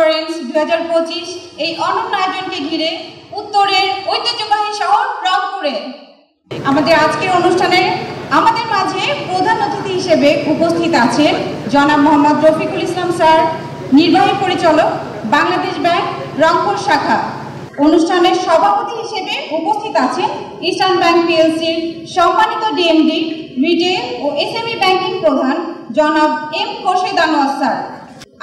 Conference 2025 এই অনন্য আয়োজনকে ঘিরে উত্তরের ঐতিহ্যবাহী শহর রংপুরে আমাদের আজকের অনুষ্ঠানে আমাদের মাঝে প্রধান অতিথি হিসেবে উপস্থিত আছেন জনাব মোহাম্মদ রফিকুল ইসলাম স্যার, নির্বাহী পরিচালক, বাংলাদেশ ব্যাংক রংপুর শাখা। অনুষ্ঠানের সভাপতি হিসেবে উপস্থিত আছেন ইস্টার্ন ব্যাংক পিএলসির সম্মানিত ডিএমডি, রিটেল ও এসএমই ব্যাংকিং প্রধান জনাব এম খোরশেদ আনোয়ার স্যার।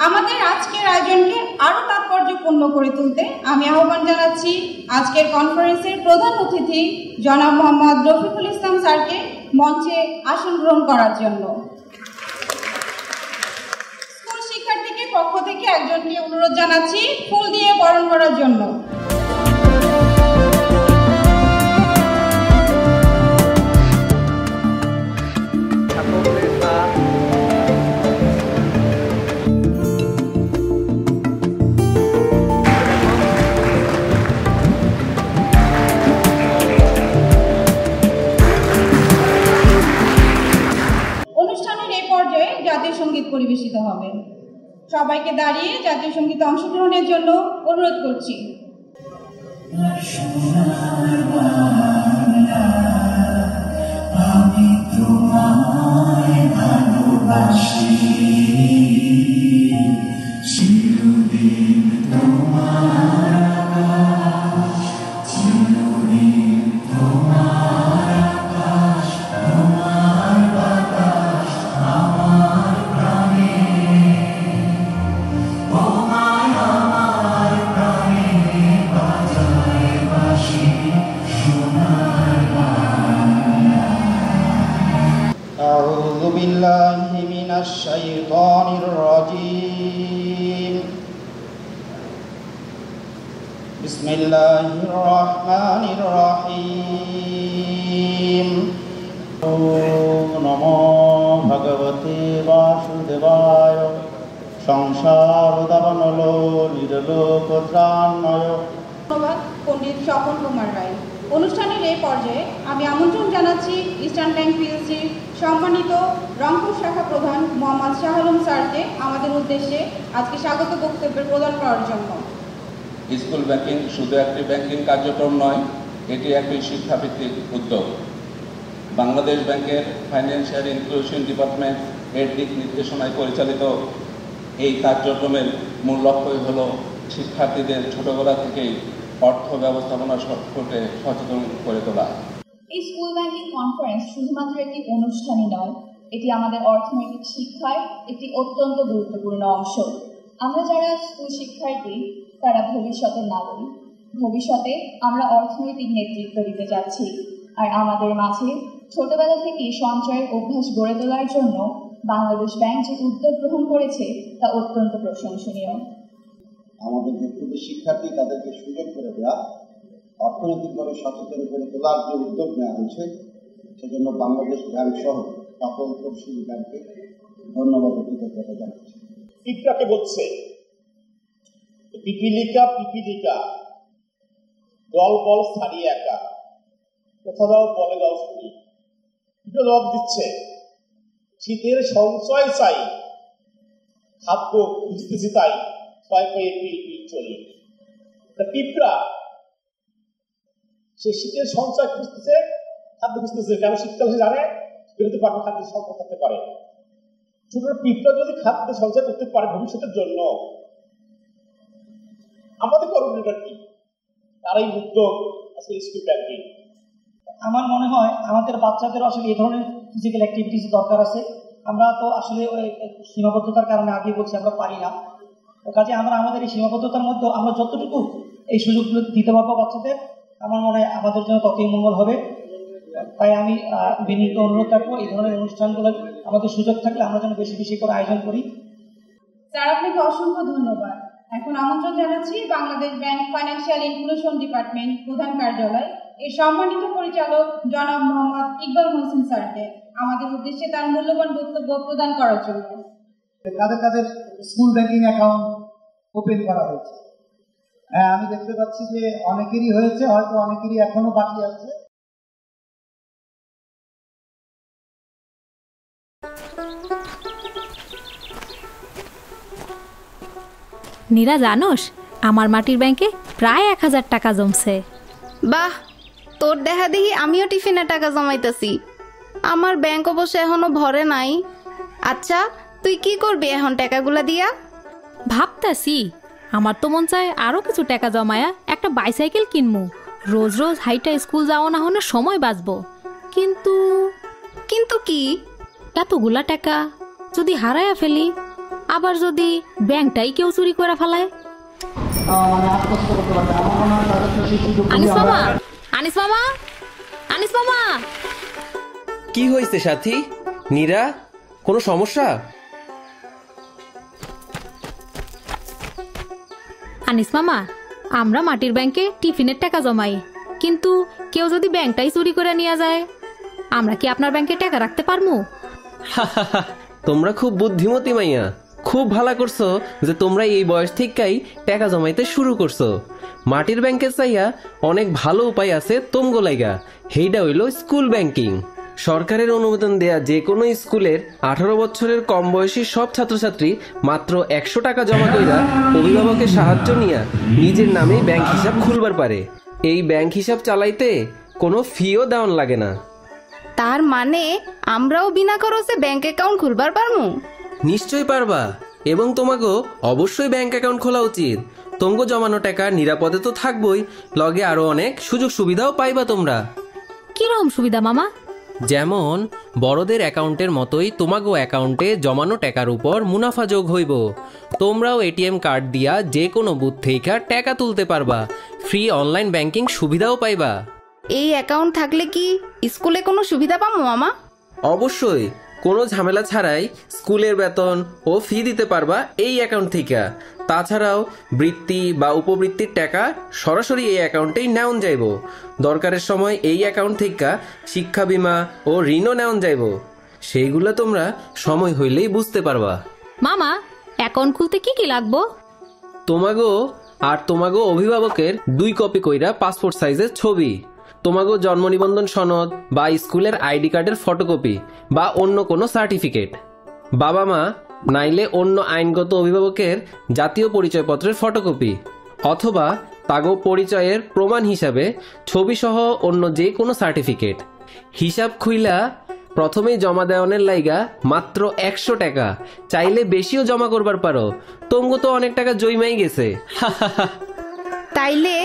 আমাদের আজকের আয়োজনকে আরো তাৎপর্যপূর্ণ করে তুলতে আমি আহ্বান জানাচ্ছি আজকের কনফারেন্সের প্রধান অতিথি জনাব মোহাম্মদ রফিকুল ইসলাম স্যারকে মঞ্চে আসন গ্রহণ করার জন্য। স্কুল শিক্ষার্থীদের পক্ষ থেকে একজনকে অনুরোধ জানাচ্ছি ফুল দিয়ে বরণ করার জন্য। জাতীয় সঙ্গীত পরিবেশিত হবে। সবাইকে দাঁড়িয়ে জাতীয় সঙ্গীতে অংশগ্রহণের জন্য অনুরোধ করছি। আমি তোমায় ভালোবাসি, চিরদিন তোমার আকাশ, চিরদিন তোমার আকাশ, তোমার বাতাস আমার প্রাণে, তোমায় আমার প্রাণে বাজায় বাঁশি সোনার বাংলা। আউযু বিল্লাহি মিনাশ শাইতানির রাজীম। বিসমিল্লাহির রহমানির রহিম। ওম নমো ভগবতে বাসুদেবায়। সংসার দাবানল নিরলোক ত্রাণময়। ধন্যবাদ পণ্ডিত স্বপন কুমার রায়। অনুষ্ঠানের এই পর্যায়ে আমি আমন্ত্রণ জানাচ্ছি ইস্টার্ন ব্যাংক পিএলসির সম্মানিত রংপুর শাখা প্রধান মোহাম্মদ শাহ আলম স্যারকে আমাদের উদ্দেশ্যে আজকে স্বাগত বক্তব্য প্রদান করার জন্য। স্কুল ব্যাংকিং শুধু একটি ব্যাংকিং কার্যক্রম নয়, এটি একটি শিক্ষাভিত্তিক উদ্যোগ। বাংলাদেশ ব্যাংকের ফাইন্যান্সিয়াল ইনক্লুশন ডিপার্টমেন্ট এর দিক নির্দেশনায় পরিচালিত এই কার্যক্রমের মূল লক্ষ্যই হল শিক্ষার্থীদের ছোটবেলা থেকেই অর্থ ব্যবস্থাপনা সম্পর্কে সচেতন করে তোলা। এই স্কুল ব্যাংকিং কনফারেন্স শুধুমাত্র একটি অনুষ্ঠানই নয়, এটি আমাদের অর্থনৈতিক শিক্ষায় একটি অত্যন্ত গুরুত্বপূর্ণ অংশ। আমরা যারা স্কুল শিক্ষার্থী তারা ভবিষ্যতের নাগরিক। ভবিষ্যতে আমরা অর্থনৈতিক নেতৃত্ব দিতে যাচ্ছি, আর আমাদের মাঝে ছোটবেলা থেকে সঞ্চয়ের অভ্যাস গড়ে তোলার জন্য বাংলাদেশ ব্যাংক যে উদ্যোগ গ্রহণ করেছে তা অত্যন্ত প্রশংসনীয়। আমাদের ব্যক্তিগত শিক্ষার্থী তাদেরকে সুযোগ করে দেওয়া, অর্থনৈতিকভাবে সচেতন করে তোলার যে উদ্যোগ নেওয়া হয়েছে, সেজন্য বাংলাদেশ ব্যাংক সহ সকল তফসিলি ব্যাংকে ধন্যবাদ ও কৃতজ্ঞতা জানাচ্ছি। পিঁপড়াকে বলছে পিপিলিকা পিপিলিকা, দল বল ছাড়িয়ে একা, কোথা দাও বলে দাও শুনি। জবাব দিচ্ছে শীতের সঞ্চয় চাই, খাদ্য খুঁজতেছি তাই, ছয় পায়ে পিল পিল চলি। পিঁপড়া সে শীতের সঞ্চয় খুঁজতেছে, খাদ্য খুঁজতেছে, কেন শীতকাল সে জানে কিন্তু পাখি খাদ্য সংগ্রহ করতে পারে। ছোট পিঁপড়া যদি খাদ্য সঞ্চয় করতে পারে ভবিষ্যতের জন্য, আমাদের করণীয়টা কি? তারাই উদ্যোগ আছে স্কুল ব্যাংকিং। আমার মনে হয় আমাদের বাচ্চাদের আসলে এই ধরনের ফিজিক্যাল অ্যাক্টিভিটিস দরকার আছে। আমরা তো আসলে সীমাবদ্ধতার কারণে আগে বলছি আমরা পারি না, কাজে আমরা আমাদের এই সীমাবদ্ধতার মধ্যে আমরা যতটুকু এই সুযোগগুলো দিতে পারবো বাচ্চাদের, আমার মনে হয় আমাদের জন্য ততই মঙ্গল হবে। তাই আমি বিনীত অনুরোধ রাখবো এই ধরনের অনুষ্ঠানগুলো আমাদের সুযোগ থাকলে আমরা যেন বেশি বেশি করে আয়োজন করি। স্যার আপনাকে অসংখ্য ধন্যবাদ। এখন আমন্ত্রণ জানাচ্ছি Bangladesh bank financial inclusion department প্রধান কার্যালয় এর সম্মানিত পরিচালক জনাব মোহাম্মদ ইকবাল হোসেন স্যারকে আমাদের উদ্দেশ্যে তার মূল্যবান বক্তব্য প্রদান করার জন্য। কাদের কাদের স্কুল ব্যাংকিং অ্যাকাউন্ট ওপেন করা হয়েছে? হ্যাঁ, আমি দেখতে পাচ্ছি যে অনেকেরই হয়েছে, হয়তো অনেকেরই এখনো বাকি আছে। নীরা জানোস আমার মাটির ব্যাংকে প্রায় 1000 টাকা জমছে। বাহ, তোর দেখা দেখি আমিও টিফিনে টাকা জমাইতেছি। আমার ব্যাংক অবশ্য এখনো ভরে নাই। আচ্ছা, তুই কি করবি এখন টাকাগুলা দিয়া? ভাবতাছি আমার তো মন চায় আরো কিছু টাকা জমায়া একটা বাইসাইকেল কিনমু, রোজ রোজ হাইটা স্কুল যাওয়া না হলে সময় বাঁচবো। কিন্তু কিন্তু কি? এতগুলা টাকা যদি হারায়া ফেলি, আবার যদি ব্যাংকটাই কেউ চুরি করে ফেলায়। আনিস মামা, আনিস মামা, আনিস মামা। কি হয়েছে সাথী? নীরা, কোনো সমস্যা? আনিস মামা, আমরা মাটির ব্যাংকে টিফিনের টাকা জমাই, কিন্তু কেউ যদি ব্যাংকটাই চুরি করে নিয়ে যায়, আমরা কি আপনার ব্যাংকে টাকা রাখতে পারবো? তোমরা খুব বুদ্ধিমতী মাইয়া, খুব ভালো করছো যে তোমরা এই বয়স থেকেই টাকা জমাইতে শুরু করছো। মাটির ব্যাংকে চাইয়া অনেক ভালো উপায় আছে তোমগো লাইগা, সেইটা হইল স্কুল ব্যাংকিং। সরকারের অনুমোদন দেয়া যে কোনো স্কুলের 18 বছরের কম বয়সী সব ছাত্রছাত্রী মাত্র 100 টাকা জমা কইরা অভিভাবকের সাহায্য নিয়ে নিজের নামে ব্যাংক হিসাব খুলবার পারে। এই ব্যাংক হিসাব চালাইতে কোনো ফিও দেওয়ান লাগে না। তার মানে আমরাও বিনা খরচে ব্যাংক অ্যাকাউন্ট খুলবার পারমু? নিশ্চয়ই পারবা, এবং তোমাকেও অবশ্যই ব্যাংক অ্যাকাউন্ট খোলা উচিত। তোমগো জমানো টাকা নিরাপদে তো থাকবই, লগে আরো অনেক সুযোগ সুবিধাও পাইবা তোমরা। কিরকম সুবিধা মামা? যেমন বড়দের অ্যাকাউন্টের মতোই তোমাগো অ্যাকাউন্টে জমানো টাকার উপর মুনাফা যোগ হইব। তোমরাও এটিএম কার্ড দিয়া যে কোনো বুথ থেকে টাকা তুলতে পারবা, ফ্রি অনলাইন ব্যাংকিং সুবিধাও পাইবা। এই অ্যাকাউন্ট থাকলে কি স্কুলে কোনো সুবিধা পাবো মামা? অবশ্যই, কোনো ঝামেলা ছাড়াই স্কুলের বেতন ও ফি দিতে পারবা এই অ্যাকাউন্ট থেকে। তাছাড়াও বৃত্তি বা উপবৃত্তির টাকা সরাসরি এই অ্যাকাউন্টেই নেওয়া যাইব। দরকারের সময় এই অ্যাকাউন্ট থেকে শিক্ষা বীমা ও ঋণও নেওয়া যাইব। সেইগুলো তোমরা সময় হইলেই বুঝতে পারবা। মামা, অ্যাকাউন্ট খুলতে কি কি লাগবো? তোমাগো আর তোমাগো অভিভাবকের 2 কপি কইরা পাসপোর্ট সাইজের ছবি, তোমাগো জন্ম নিবন্ধন সনদ বা স্কুলের আইডি কার্ডের ফটোকপি বা অন্য কোনো সার্টিফিকেট, বাবা মা নাইলে অন্য আইনগত অভিভাবকের জাতীয় পরিচয়পত্রের ফটোকপি, অথবা তাগো পরিচয়ের প্রমাণ হিসাবে ছবি সহ অন্য যে কোনো সার্টিফিকেট। হিসাব খুইলা প্রথমেই জমা দেওয়ানের লাইগা মাত্র 100 টাকা, চাইলে বেশিও জমা করবার পারো। তোমগো তো অনেক টাকা জইমাই গেছে। তাইলে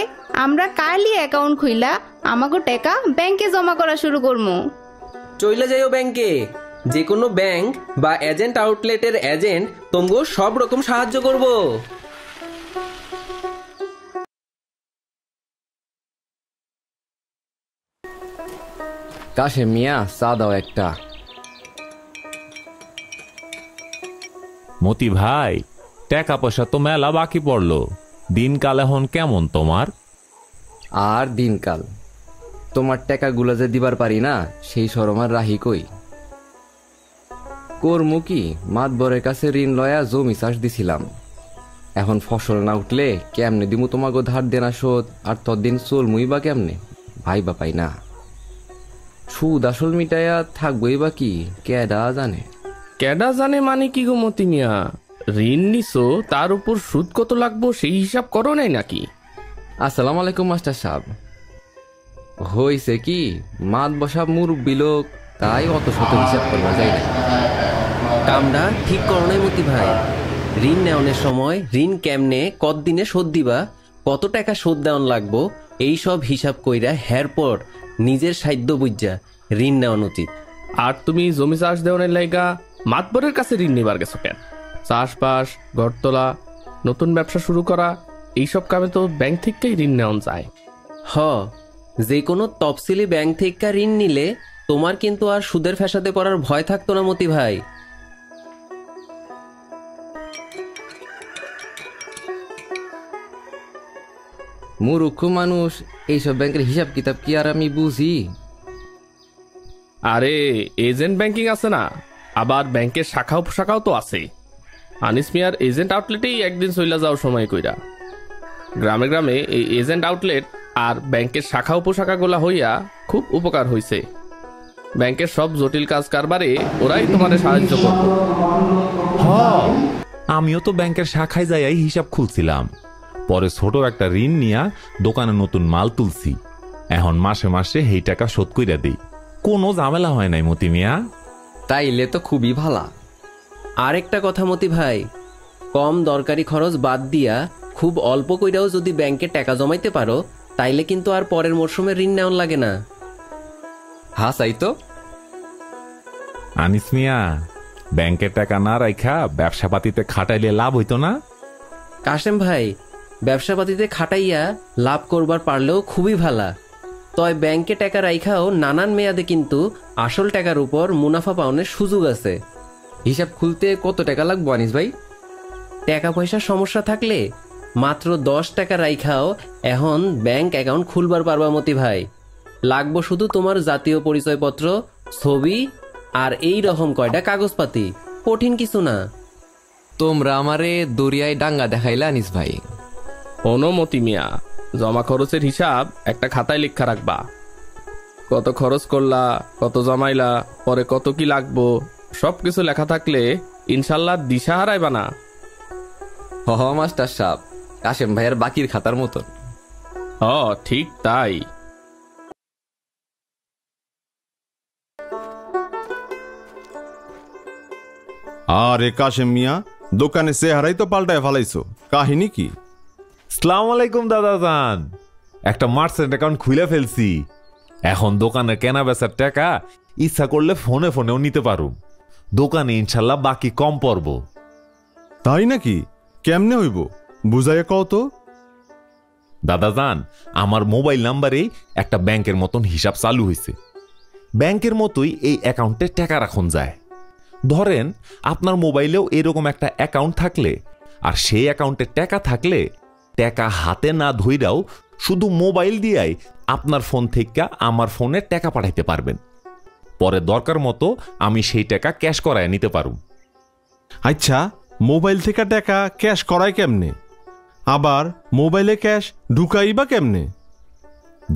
আমরা কালই অ্যাকাউন্ট খুইলা আমাগো টাকা ব্যাংকে জমা করা শুরু করবো। চইলা যাইও ব্যাংকে, যে কোনো ব্যাংক বা এজেন্ট আউটলেটের এজেন্ট তোমগো সব রকম সাহায্য করব। কাশে মিয়া, চা দাও একটা। মতি ভাই, টাকা পয়সা তো মেলা বাকি পড়লো, দিনকাল এখন কেমন তোমার? আর দিনকাল, তোমার টাকাগুলো যে দিবার পারি না সেই শরমার রাহি কই। করমু কি, মাতবরের কাছে ঋণ লয়া জমি চাষ দিছিলাম। এখন ফসল না উঠলে কেমনে দিমু তোমাকে ধার দেনা শোধ, আর ততদিন চলমুই বা কেমনে ভাইবা পাই না। সুদ আসল মিটাইয়া থাকবই বা কি কেডা জানে। কেডা জানে মানে কি গো মতি মিয়া? ঋণ নিছো, তার উপর সুদ কত লাগবো সেই হিসাব করো নাই নাকি? আসসালামু আলাইকুম মাস্টার সাহেব। হইছে কি, মাত বসা মুরব্বী লোক, তাই অত শত হিসাব করবা যায় না। কামটা ঠিক করো নাই মতি ভাই। ঋণ নেওয়ানোর সময় ঋণ কেমনে কতদিনে শোধ দিবা, কত টাকা শোধ দেওয়ান লাগবো, এই সব হিসাব কইরা হেরপর নিজের সাধ্য বুঝা ঋণ নেওয়ানো উচিত। আর তুমি জমি চাষ দেওয়ানের লাইগা মাতবরের কাছে ঋণ নিবার গেছো কেন? চাষবাস, ঘরতলা, নতুন ব্যবসা শুরু করা, এইসব কামে তো ব্যাংক থেকেই ঋণ নেওয়া যায়। যে কোনো তফসিলি ব্যাংক থেকে ঋণ নিলে তোমার কিন্তু আর সুদের ফ্যাসাদে পড়ার ভয় থাকতো না মতি ভাই। মূর্খ মানুষ, এইসব ব্যাংকের হিসাব কিতাব কি আর আমি বুঝি? আরে এজেন্ট ব্যাংকিং আছে না, আবার ব্যাংকের শাখা উপশাখাও তো আছে। আনিস মিয়ার এজেন্ট আউটলেটেই একদিন চইলা যাও সময় কইরা। গ্রামে গ্রামে এই এজেন্ট আউটলেট আর ব্যাংকের শাখা উপশাখাগুলা হইয়া খুব উপকার হইছে। ব্যাংকের সব জটিল কাজ কারবারে ওরাই তোমাদের সাহায্য করবে। আমিও তো ব্যাংকের শাখায় যাই হিসাব খুলছিলাম, পরে ছোট একটা ঋণ নিয়া দোকানে নতুন মাল তুলছি। এখন মাসে মাসে এই টাকা শোধ কইরা দিই, কোনো ঝামেলা হয় নাই মতি মিয়া। তাইলে তো খুবই ভালা। আরেকটা কথা মতি ভাই, কম দরকারি খরচ বাদ দিয়া খুব অল্প কইরাও যদি ব্যাংকে টাকা জমাইতে পারো, তাইলে কিন্তু আর পরের মরশুমে ঋণ নেওয়ান লাগে না। হ্যাঁ চাই তো। আনিস মিয়া, ব্যাংকের টাকা না রাইখা ব্যবসা পাতিতে খাটাইলে লাভ হইতো না? কাশেম ভাই, ব্যবসাপাতিতে খাটাইয়া লাভ করবার পারলেও খুবই ভালা, তয় ব্যাংকে টাকা রাইখাও নানান মেয়াদে কিন্তু আসল টাকার উপর মুনাফা পাওয়ার সুযোগ আছে। হিসাব খুলতে কত টাকা লাগবো আনিস ভাই? টাকা পয়সার সমস্যা থাকলে মাত্র 10 টাকা রাইখাও এখন ব্যাংক অ্যাকাউন্ট খুলবার পারবা মতি ভাই। লাগবো শুধু তোমার জাতীয় পরিচয়পত্র, ছবি আর এই রকম কয়টা কাগজপাতি, কঠিন কিছু না। তোমরা আমারে দরিয়ায় ডাঙ্গা দেখাইলা আনিস ভাই। অনুমতি মিয়া, জমা খরচের হিসাব একটা খাতায় লিখা রাখবা। কত খরচ করলা, কত জমাইলা, পরে কত কি লাগবো সবকিছু লেখা থাকলে ইনশাল্লাহ দিশা হারাইবা না। হ মাস্টার সাহেব, কাশেম ভাইয়ের বাকির খাতার মতন। ঠিক তাই। আরে কাশেম মিয়া, দোকানে চেহারাই তো পাল্টায় ফেলাইছো, কাহিনী কি? সালাম আলাইকুম দাদাজান, একটা মার্চেন্ট অ্যাকাউন্ট খুলে ফেলছি। এখন দোকানে কেনা বেচার টাকা ইচ্ছা করলে ফোনে ফোনেও নিতে পারো। দোকানে ইনশাল্লাহ বাকি কম পড়ব। তাই নাকি? কেমনে হইব বুঝাইয়া কও তো। দাদাজান, আমার মোবাইল নাম্বারেই একটা ব্যাংকের মতন হিসাব চালু হয়েছে। ব্যাংকের মতোই এই অ্যাকাউন্টে টাকা রাখুন যায়। ধরেন আপনার মোবাইলেও এরকম একটা অ্যাকাউন্ট থাকলে, আর সেই অ্যাকাউন্টে টাকা থাকলে, টাকা হাতে না ধইরাও শুধু মোবাইল দিয়াই আপনার ফোন থেকে আমার ফোনে টাকা পাঠাইতে পারবেন। পরে দরকার মতো আমি সেই টাকা ক্যাশ করায় নিতে পারব। আচ্ছা, মোবাইল থেকে টাকা ক্যাশ করায় কেমনে? আবার মোবাইলে ক্যাশ ঢুকাই বা কেমনে?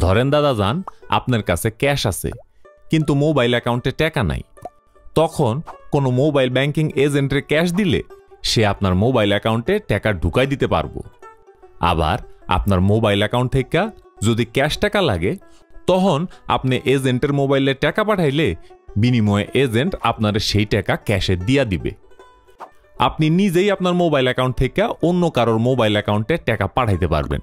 ধরেন দাদাজান, আপনার কাছে ক্যাশ আছে কিন্তু মোবাইল অ্যাকাউন্টে টাকা নাই। তখন কোনো মোবাইল ব্যাংকিং এজেন্টের ক্যাশ দিলে সে আপনার মোবাইল অ্যাকাউন্টে টাকা ঢুকাই দিতে পারবো। আবার আপনার মোবাইল অ্যাকাউন্ট থেকে যদি ক্যাশ টাকা লাগে, তখন আপনি এজেন্টের মোবাইলে টাকা পাঠাইলে বিনিময়ে এজেন্ট আপনার সেই টাকা ক্যাশে দিয়া দিবে। আপনি নিজেই আপনার মোবাইল অ্যাকাউন্ট থেকে অন্য কারোর মোবাইল অ্যাকাউন্টে টাকা পাঠাইতে পারবেন।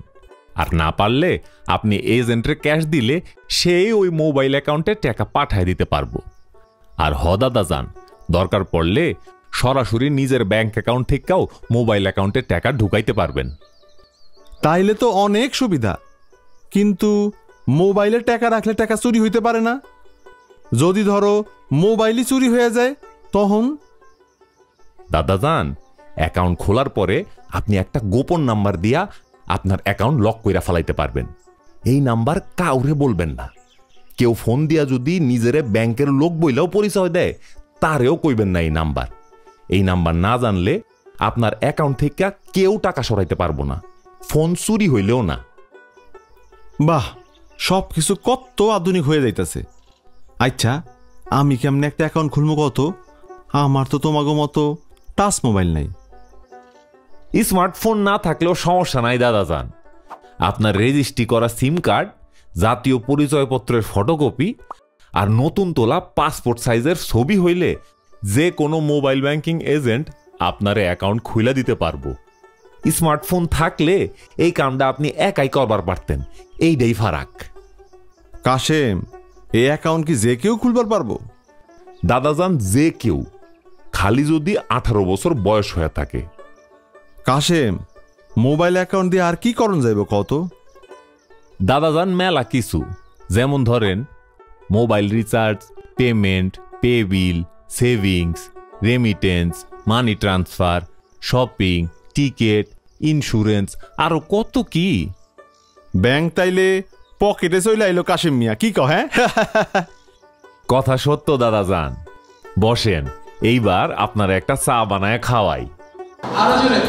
আর না পারলে আপনি এজেন্টের ক্যাশ দিলে সেই ওই মোবাইল অ্যাকাউন্টে টাকা পাঠাই দিতে পারবো। আর দাদাজান, দরকার পড়লে সরাসরি নিজের ব্যাংক অ্যাকাউন্ট থেকেও মোবাইল অ্যাকাউন্টে টাকা ঢুকাইতে পারবেন। তাইলে তো অনেক সুবিধা, কিন্তু মোবাইলে টাকা রাখলে টাকা চুরি হইতে পারে না? যদি ধরো মোবাইলই চুরি হয়ে যায় তখন? দাদাজান, অ্যাকাউন্ট খোলার পরে আপনি একটা গোপন নাম্বার দিয়া আপনার অ্যাকাউন্ট লক কইরা ফেলাইতে পারবেন। এই নাম্বার কাউরে বলবেন না। কেউ ফোন দিয়া যদি নিজেরে ব্যাংকের লোক বইলেও পরিচয় দেয়, তারেও কইবেন না এই নাম্বার। এই নাম্বার না জানলে আপনার অ্যাকাউন্ট থেকে কেউ টাকা সরাইতে পারবো না, ফোন চুরি হইলেও না। বাহ, সব কিছু কত আধুনিক হয়ে যাইতেছে। আচ্ছা, আমি কেমনে একটা অ্যাকাউন্ট খুলবো কত? আমার তো তোমাগো মতো টাচ মোবাইল নাই। স্মার্টফোন না থাকলেও সমস্যা নাই দাদাজান। আপনার রেজিস্ট্রি করা সিম কার্ড, জাতীয় পরিচয়পত্রের ফটোকপি আর নতুন তোলা পাসপোর্ট সাইজের ছবি হইলে যে কোনো মোবাইল ব্যাংকিং এজেন্ট আপনার অ্যাকাউন্ট খুলে দিতে পারবো। স্মার্টফোন থাকলে এই কামটা আপনি একাই করবার পারতেন, এইটাই ফারাক। কাশেম, এই অ্যাকাউন্ট কি যে কেউ খুলবার পারবো? দাদাজান, যে কেউ, খালি যদি 18 বছর বয়স হয়ে থাকে। কাশেম, মোবাইল অ্যাকাউন্ট দিয়ে আর কি করণ যাইব কত? দাদাজান, মেলা কিছু, যেমন ধরেন মোবাইল রিচার্জ, পেমেন্ট, পে বিল, savings, remittance, money transfer, shopping, ticket, insurance, আরো কত কি। ব্যাংক তাইলে পকেটে চলে আইলো কাশেম মিয়া, কি কহ? হ্যাঁ, কথা সত্য দাদাজান। বসেন, এইবার আপনার একটা চা বানায় খাওয়াই। আরো জোরে।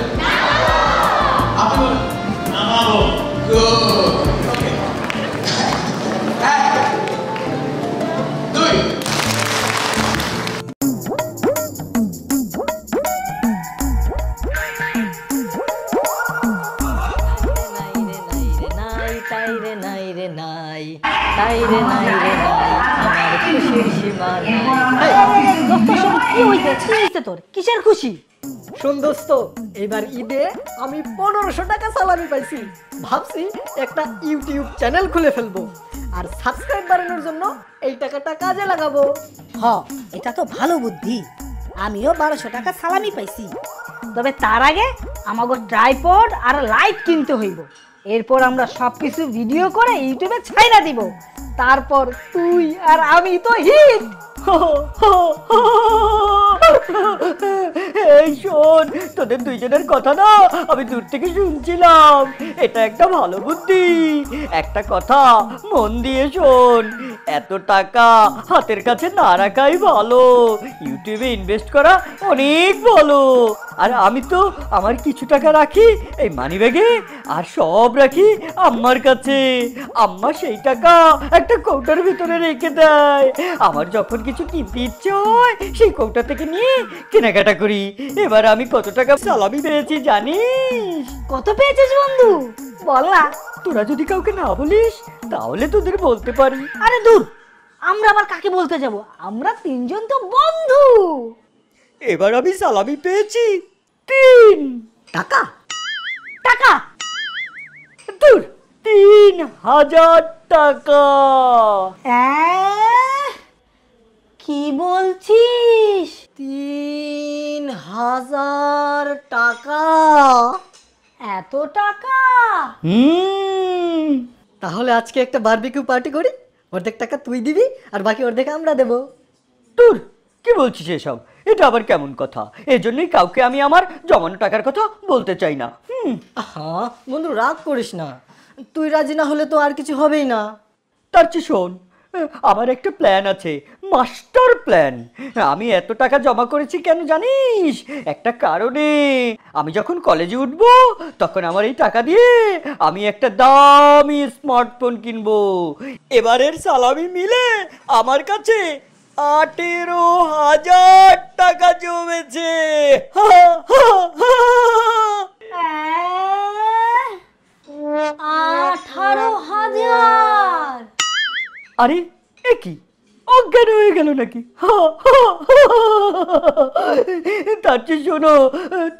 নাই, নাই রে নাই রে নাই, আমার খুশির সীমা নাই। কি হইছে তোর? কিসের খুশি? শোন দোস্ত, এবার ঈদে আমি 1500 টাকা সালামি পাইছি। ভাবছি একটা ইউটিউব চ্যানেল খুলে ফেলবো আর সাবস্ক্রাইব বাড়ানোর জন্য এই টাকাটা কাজে লাগাবো। এটা তো ভালো বুদ্ধি। আমিও 1200 টাকা সালামি পাইছি। তবে তার আগে আমাকে ট্রাইপড আর লাইট কিনতে হইব। এরপর আমরা সবকিছু ভিডিও করে ইউটিউবে ছাইরা দিব। তারপর তুই আর আমি তো হিট। এই শোন, তোদের দুইজনের কথা না আমি দূর থেকে শুনছিলাম। এটা একটা ভালো বুদ্ধি। একটা কথা মন দিয়ে শোন, এত টাকা হাতের কাছে না রাখাই ভালো। ইউটিউবে ইনভেস্ট করা অনেক ভালো। আর আমি তো আমার কিছু টাকা রাখি এই মানি ব্যাগে, আর সব রাখি আম্মার কাছে। আম্মা সেই টাকা একটা কৌটার ভিতরে রেখে দেয়। আমার যখন কিছু কিনতে ইচ্ছে হয় সেই কৌটা থেকে নিয়ে কেনাকাটা করি। এবার আমি কত টাকা সালামি পেয়েছি জানিস? কত পেয়েছিস বন্ধু? বল না। তোরা যদি কাউকে না বলিস তাহলে তোদের বলতে পারি। আরে দূর, আমরা আবার কাকে বলতে যাব? আমরা তিনজন তো বন্ধু। এবার আমি সালামি পেয়েছি 3 টাকা। টাকা? দূর, 3000 টাকা। কি বলছিস? 3000 টাকা? এত টাকা? তাহলে আজকে একটা বারবিকিউ পার্টি করি। অর্ধেক টাকা তুই দিবি আর বাকি অর্ধেক আমরা দেব। তোর কি বলছিস এসব? এটা আবার কেমন কথা? এজন্যই কাউকে আমি আমার জমানো টাকার কথা বলতে চাই না। হ্যাঁ বন্ধু, রাগ করিস না। তুই রাজি না হলে তো আর কিছু হবেই না। তার চেয়ে শোন, আমার একটা প্ল্যান আছে, মাস্টার প্ল্যান। আমি এত টাকা জমা করেছি কেন জানিস? একটা কারণে। আমি যখন কলেজে উঠব তখন আমার এই টাকা দিয়ে আমি একটা দামি স্মার্টফোন কিনবো। এবারের সালামি মিলে আমার কাছে 18,000 টাকা জমেছে। 18,000? আরে এ কি, অজ্ঞান হয়ে গেল নাকি? তার চেয়ে শোনো,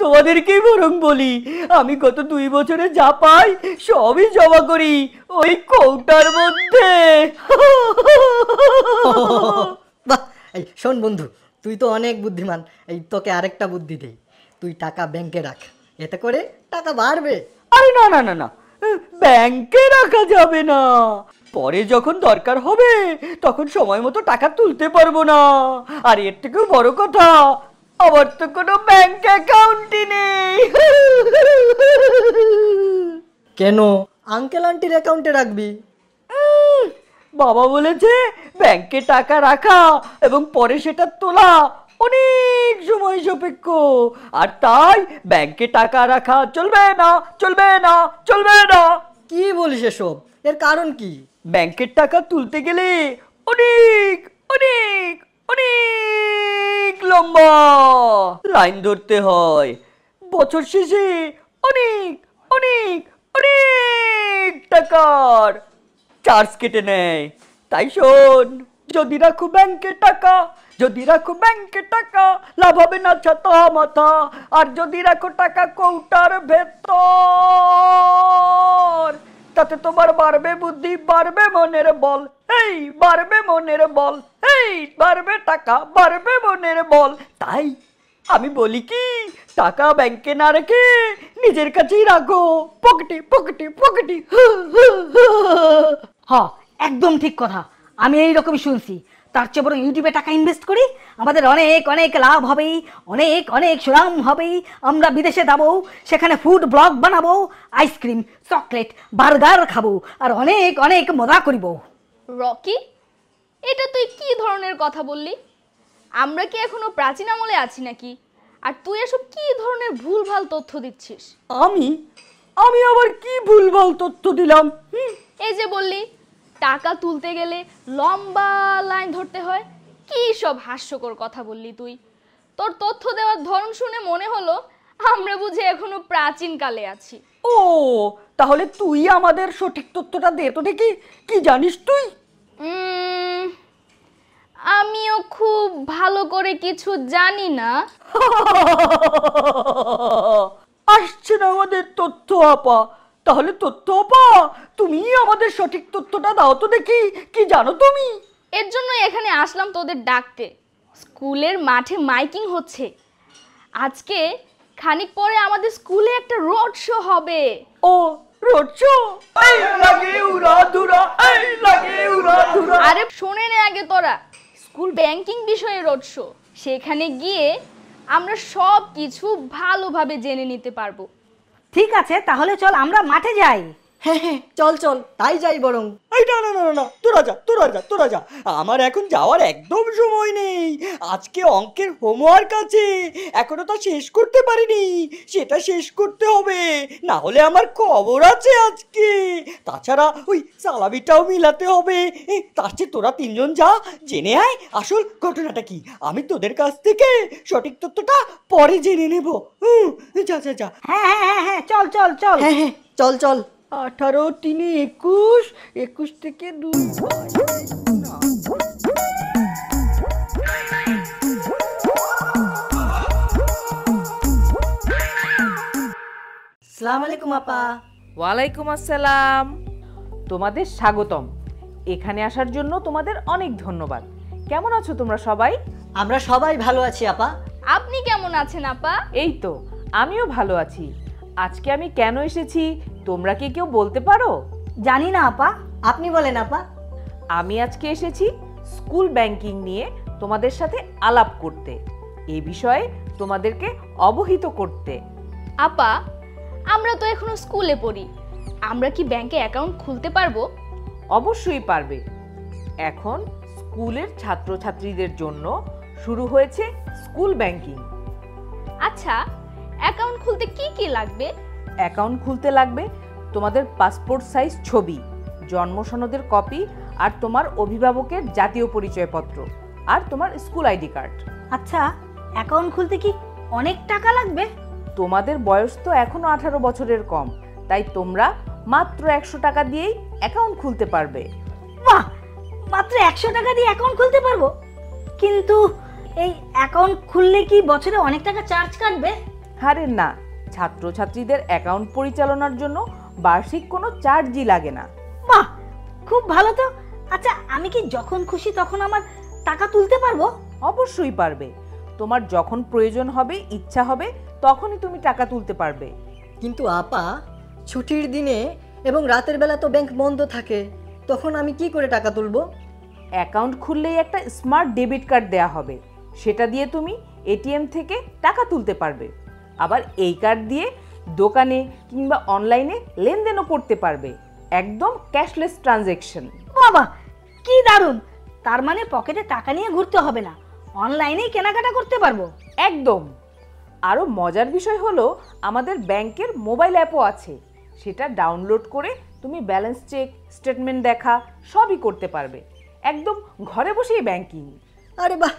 তোমাদেরকেই বরং বলি, আমি গত 2 বছরে যা পাই সবই জমা করি ওই কৌটার মধ্যে। এই শোন বন্ধু, তুই তো অনেক বুদ্ধিমান। এই তোকে আরেকটা বুদ্ধি দেই, তুই টাকা ব্যাংকে রাখ, এতে করে টাকা বাড়বে। আরে না না না না, ব্যাংকে রাখা যাবে না। পরে যখন দরকার হবে তখন সময় মতো টাকা তুলতে পারবো না। আর এর থেকেও বড় কথা, আমার তো কোনো ব্যাংক অ্যাকাউন্টই নেই। কেন? আঙ্কেল আন্টির অ্যাকাউন্টে রাখবি। বাবা বলেছে ব্যাংকে টাকা রাখা এবং পরে সেটা তোলা অনেক সময় সাপেক্ষ। আর তাই ব্যাংকে টাকা রাখা চলবে না, চলবে না, চলবে না। কি বলিস এসব? এর কারণ কি? ব্যাংকের টাকা তুলতে গেলে অনেক অনেক অনেক লম্বা লাইন ধরতে হয়। বছর শেষে অনেক অনেক অনেক টাকার চার্জ কেটে নেয়। তাই শোন, যদি রাখো ব্যাংকে টাকা, যদি রাখো ব্যাংকে টাকা, লাভ হবে না ছাতা মাথা। আর যদি রাখো টাকা কৌটার ভেতর, তাতে তোমার বাড়বে বুদ্ধি, বাড়বে মনের বল। এই বাড়বে মনের বল, এই বাড়বে টাকা, বাড়বে মনের বল। তাই আমি বলি কি, টাকা ব্যাংকে না রেখে নিজের কাছেই রাখো, পকেটে পকেটে পকেটে। হ্যাঁ, একদম ঠিক কথা। আমি এইরকমই শুনছি। তার চেয়ে বরং ইউটিউবে টাকা ইনভেস্ট করি, আমাদের অনেক অনেক লাভ হবে, অনেক অনেক সুনাম হবে। আমরা বিদেশে যাবো, সেখানে ফুড ব্লগ বানাবো, আইসক্রিম, চকলেট, বার্গার খাবো, আর অনেক অনেক মজা করব। রকি, এটা তুই কি ধরনের কথা বললি? আমরা কি এখনো প্রাচীন আমলে আছি নাকি? আর তুই এসব কি ধরনের ভুলভাল তথ্য দিচ্ছিস? আমি আবার কি ভুলভাল তথ্য দিলাম? এই যে বললি টাকা তুলতে গেলে লম্বা লাইন ধরতে হয়, কি সব হাস্যকর কথা বললি তুই। তোর তথ্য দেওয়ার ধরন শুনে মনে হলো আমরা বুঝি এখনো প্রাচীন কালে আছি। ও তাহলে তুই আমাদের সঠিক তথ্যটা দে তো দেখি, কি জানিস তুই? আমিও খুব ভালো করে কিছু জানি না। আসছে না আমাদের তথ্য আপা। তাহলে তথ্য আপা, তুমি আমাদের সঠিক তথ্যটা দাও তো দেখি, কি জানো তুমি? এর জন্য এখানে আসলাম তোদের ডাকতে। স্কুলের মাঠে মাইকিং হচ্ছে। আজকে খানিক পরে আমাদের স্কুলে একটা রোড শো হবে। ও রোড শো, এই লাগে উড়াধুরা, এই লাগে উড়াধুরা। আরে শোনে নে আগে তোরা, স্কুল ব্যাংকিং বিষয়ে রোড শো। সেখানে গিয়ে আমরা সব কিছু ভালোভাবে জেনে নিতে পারবো। ঠিক আছে, তাহলে চল আমরা মাঠে যাই। হ্যাঁ হ্যাঁ, চল চল তাই যাই বরং। এই না না না না, তোরা যা। আমার এখন যাওয়ার একদম সময় নেই। আজকে অঙ্কের হোমওয়ার্ক আছে, এখনো তা শেষ করতে পারিনি। সেটা শেষ করতে হবে, না হলে আমার খবর আছে আজকে। তাছাড়া ওই সালামিটাও মিলাতে হবে। তার চেয়ে তোরা তিনজন যা, জেনে আয় আসল ঘটনাটা কি। আমি তোদের কাছ থেকে সঠিক তথ্যটা পরে জেনে নেব। যা যা যা। হ্যাঁ, চল চল চল। হ্যাঁ চল চল। 18 3 21, 21 থেকে 2। আসসালামু আলাইকুম আপা। ওয়ালাইকুম আসসালাম। তোমাদের স্বাগতম। এখানে আসার জন্য তোমাদের অনেক ধন্যবাদ। কেমন আছো তোমরা সবাই? আমরা সবাই ভালো আছি আপা। আপনি কেমন আছেন আপা? এই তো আমিও ভালো আছি। আজকে আমি কেন এসেছি তোমরা কি কেউ বলতে পারো? জানি না আপা, আপনি বলেন আপা। আমি আজকে এসেছি স্কুল ব্যাংকিং নিয়ে তোমাদের সাথে আলাপ করতে, এই বিষয়ে তোমাদেরকে অবহিত করতে। আপা, আমরা তো এখনো স্কুলে পড়ি, আমরা কি ব্যাংকে অ্যাকাউন্ট খুলতে পারবো? অবশ্যই পারবে। এখন স্কুলের ছাত্রছাত্রীদের জন্য শুরু হয়েছে স্কুল ব্যাংকিং। আচ্ছা, অ্যাকাউন্ট খুলতে কি কি লাগবে? অ্যাকাউন্ট খুলতে লাগবে তোমাদের পাসপোর্ট সাইজ ছবি, জন্ম সনদের কপি, আর তোমার অভিভাবকের জাতীয় পরিচয়পত্র, আর তোমার স্কুল আইডি কার্ড। আচ্ছা, অ্যাকাউন্ট খুলতে কি অনেক টাকা লাগবে? তোমাদের বয়স তো এখনো 18 বছরের কম, তাই তোমরা মাত্র 100 টাকা দিয়েই অ্যাকাউন্ট খুলতে পারবে। বাহ, মাত্র 100 টাকা দিয়ে অ্যাকাউন্ট খুলতে পারবো? কিন্তু এই অ্যাকাউন্ট খুললে কি বছরে অনেক টাকা চার্জ কাটবে? আরে না, ছাত্রছাত্রীদের অ্যাকাউন্ট পরিচালনার জন্য বার্ষিক কোনো চার্জই লাগে না। বাহ, খুব ভালো তো। আচ্ছা, আমি কি যখন খুশি তখন আমার টাকা তুলতে পারবো? অবশ্যই পারবে। তোমার যখন প্রয়োজন হবে, ইচ্ছা হবে, তখনই তুমি টাকা তুলতে পারবে। কিন্তু আপা, ছুটির দিনে এবং রাতের বেলা তো ব্যাংক বন্ধ থাকে, তখন আমি কি করে টাকা তুলবো? অ্যাকাউন্ট খুললেই একটা স্মার্ট ডেবিট কার্ড দেয়া হবে, সেটা দিয়ে তুমি এটিএম থেকে টাকা তুলতে পারবে। আবার এই কার্ড দিয়ে দোকানে কিংবা অনলাইনে লেনদেনও করতে পারবে, একদম ক্যাশলেস ট্রানজ্যাকশন। বাবা, কি দারুণ! তার মানে পকেটে টাকা নিয়ে ঘুরতে হবে না, অনলাইনেই কেনাকাটা করতে পারবো। একদম। আরও মজার বিষয় হলো আমাদের ব্যাংকের মোবাইল অ্যাপও আছে, সেটা ডাউনলোড করে তুমি ব্যালেন্স চেক, স্টেটমেন্ট দেখা সবই করতে পারবে, একদম ঘরে বসেই ব্যাংকিং। আরে বাহ,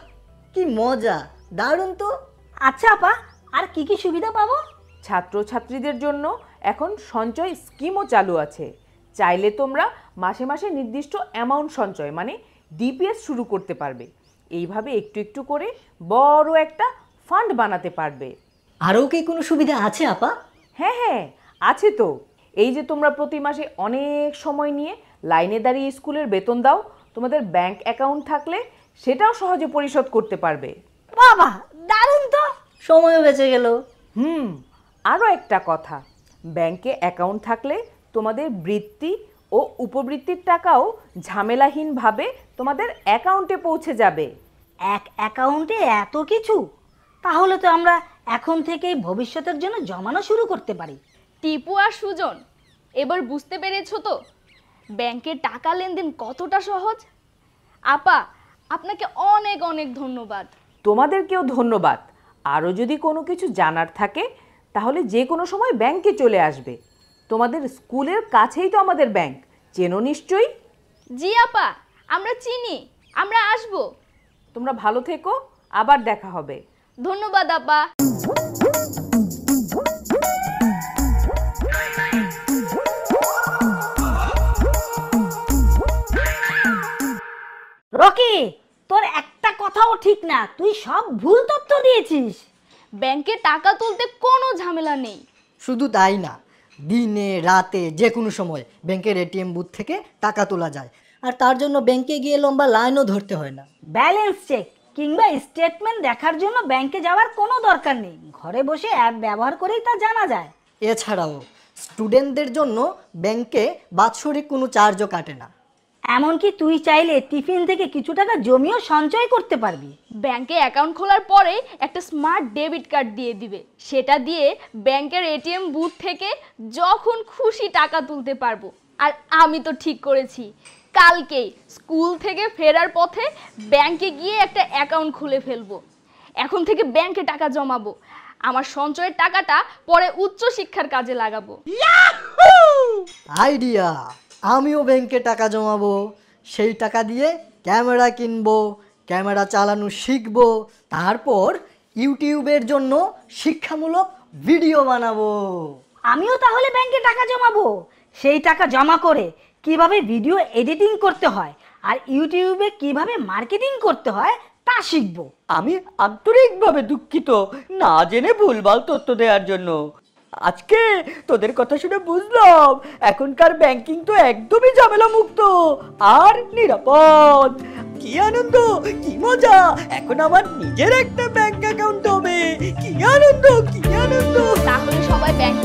কি মজা, দারুণ তো। আচ্ছা আপা, আর কি কি সুবিধা পাবো? ছাত্রছাত্রীদের জন্য এখন সঞ্চয় স্কিমও চালু আছে। চাইলে তোমরা মাসে মাসে নির্দিষ্ট অ্যামাউন্ট সঞ্চয় মানে ডিপিএস শুরু করতে পারবে। এইভাবে একটু একটু করে বড় একটা ফান্ড বানাতে পারবে। আরও কি কোনো সুবিধা আছে আপা? হ্যাঁ, আছে তো। এই যে তোমরা প্রতি মাসে অনেক সময় নিয়ে লাইনে দাঁড়িয়ে স্কুলের বেতন দাও, তোমাদের ব্যাংক অ্যাকাউন্ট থাকলে সেটাও সহজে পরিশোধ করতে পারবে। বাবা, দারুণ তো, সময়ও বেঁচে গেল। আরও একটা কথা, ব্যাংকে অ্যাকাউন্ট থাকলে তোমাদের বৃত্তি ও উপবৃত্তির টাকাও ঝামেলাহীনভাবে তোমাদের অ্যাকাউন্টে পৌঁছে যাবে। এক অ্যাকাউন্টে এত কিছু! তাহলে তো আমরা এখন থেকেই ভবিষ্যতের জন্য জমানো শুরু করতে পারি। টিপু আর সুজন, এবার বুঝতে পেরেছো তো ব্যাংকে টাকা লেনদেন কতটা সহজ? আপা, আপনাকে অনেক অনেক ধন্যবাদ। তোমাদেরকেও ধন্যবাদ। আরও যদি কোনো কিছু জানার থাকে তাহলে যে কোনো সময় ব্যাংকে চলে আসবে। তোমাদের স্কুলের কাছেই তো আমাদের ব্যাংক, চেনো নিশ্চয়ই? জি আপা, আমরা চিনি, আমরা আসবো। তোমরা ভালো থেকো, আবার দেখা হবে। ধন্যবাদ আপা। তোর একটা কথাও ঠিক না, তুই সব ভুল তথ্য দিয়েছিস। ব্যাংকে টাকা তুলতে কোনো ঝামেলা নেই। শুধু তাই না, দিনে রাতে যে কোনো সময় ব্যাংকের এটিএম বুথ থেকে টাকা তোলা যায়, আর তার জন্য ব্যাংকে গিয়ে লম্বা লাইনও ধরতে হয় না। ব্যালেন্স চেক কিংবা স্টেটমেন্ট দেখার জন্য ব্যাংকে যাওয়ার কোনো দরকার নেই, ঘরে বসে অ্যাপ ব্যবহার করেই তা জানা যায়। এছাড়াও স্টুডেন্টদের জন্য ব্যাংকে বাৎসরিক কোনো চার্জও কাটে না। এমনকি তুই চাইলে টিফিন থেকে কিছু টাকা জমিও সঞ্চয় করতে পারবি। ব্যাংকে অ্যাকাউন্ট খোলার পরে একটা স্মার্ট ডেবিট কার্ড দিয়ে দিবে, সেটা দিয়ে ব্যাংকের এটিএম বুথ থেকে যখন খুশি টাকা তুলতে পারবো। আর আমি তো ঠিক করেছি, কালকেই স্কুল থেকে ফেরার পথে ব্যাংকে গিয়ে একটা অ্যাকাউন্ট খুলে ফেলবো। এখন থেকে ব্যাংকে টাকা জমাবো, আমার সঞ্চয়ের টাকাটা পরে উচ্চ শিক্ষার কাজে লাগাবো। আইডিয়া! আমিও ব্যাংকে টাকা জমাবো, সেই টাকা দিয়ে ক্যামেরা কিনবো, ক্যামেরা চালানো শিখবো, তারপর ইউটিউবের জন্য শিক্ষামূলক ভিডিও বানাবো। আমিও তাহলে ব্যাংকে টাকা জমাবো, সেই টাকা জমা করে কিভাবে ভিডিও এডিটিং করতে হয় আর ইউটিউবে কিভাবে মার্কেটিং করতে হয় তা শিখবো। আমি আন্তরিকভাবে দুঃখিত না জেনে ভুলভাল তথ্য দেওয়ার জন্য। আজকে তোদের কথা শুনে বুঝলাম এখনকার ব্যাংকিং তো একদমই ঝামেলা মুক্ত আর নিরাপদ। কি আনন্দ, কি মজা, এখন আমার নিজের একটা ব্যাংক অ্যাকাউন্ট হবে। কি আনন্দ, কি আনন্দ। তাহলে সবাই ব্যাংক